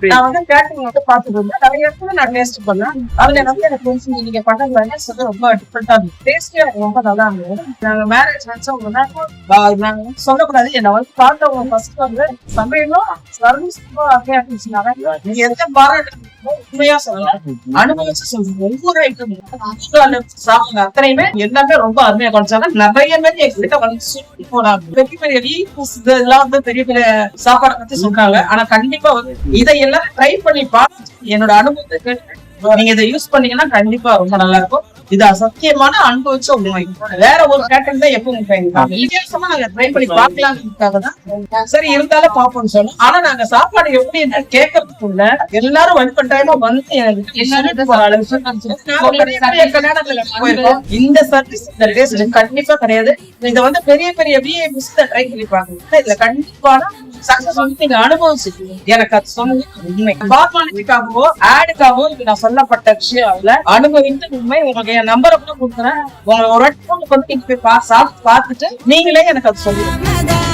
நான் வந்து கேட்டரிங் வந்து பாத்துட்டு இருந்தேன். நிறைய இடத்துல நான் டேஸ்ட் பண்ணேன். அதுல வந்து எனக்கு நீங்க பண்ணது ரொம்ப டிஃபரெண்டா இருந்துச்சு. டேஸ்டே ரொம்ப நல்லா இருந்தது. நாங்க மேரேஜ் வச்சவங்க நாங்க சொல்லக்கூடாது. என்ன வந்து பார்த்தவங்க ஃபர்ஸ்ட் வந்து சமையலும் சர்வீஸ் ரொம்ப அருமையா இருந்துச்சுனாங்க. நீங்க எந்த பாராட்டு உண்மையா சொல்லலாம், அனுபவிச்சு சொல்றேன். ஒவ்வொரு ஐட்டம் சாப்பிடுங்க அத்தனையுமே எல்லாமே ரொம்ப அருமையா குறைச்சாங்க. நிறைய பேர் எங்கிட்ட வந்து சொல்லி போனாங்க. பெரிய பெரிய இதெல்லாம் வந்து பெரிய பெரிய சாப்பாடை பத்தி சொல்றாங்க. ஆனா கண்டிப்பா வந்து இதையெல்லாம் ட்ரை பண்ணி பார்த்து என்னோட அனுபவத்துக்கு நீங்க இதை யூஸ் பண்ணீங்கன்னா கண்டிப்பா ரொம்ப நல்லா இருக்கும். இது சத்தியமான அனுபவிச்ச உண்மை. வேற ஒரு கேட்டரிங் தான் எப்பவும் வித்தியாசமா நாங்க ட்ரை பண்ணி பார்க்கலாம்னு தான் சரி இருந்தாலும் பாப்போம்னு சொன்னோம். ஆனா நாங்க சாப்பாடு எப்படி என்ன கேட்கறதுக்குள்ள எல்லாரும் வழிபட்டாயமா வந்து இந்த சர்வீஸ் இந்த டேஸ்ட் கண்டிப்பா கிடையாது. இதை வந்து பெரிய பெரிய விஐபிஸ் ட்ரை பண்ணி பாருங்க. இதுல கண்டிப்பான சக்சஸ் வந்து நீங்க அனுபவிச்சு எனக்கு அது சொன்னது உண்மை. பார்மாலிட்டிக்காகவோ ஆடுக்காகவோ இது நான் சொல்லப்பட்ட விஷயம் இல்ல, அனுபவித்து உண்மை. உங்களுக்கு என் நம்பரை கூட கொடுக்குறேன். உங்களை ஒரு இடத்துக்கு வந்து நீங்க போய் சாப்பிட்டு பார்த்துட்டு நீங்களே எனக்கு அது சொல்லுங்க.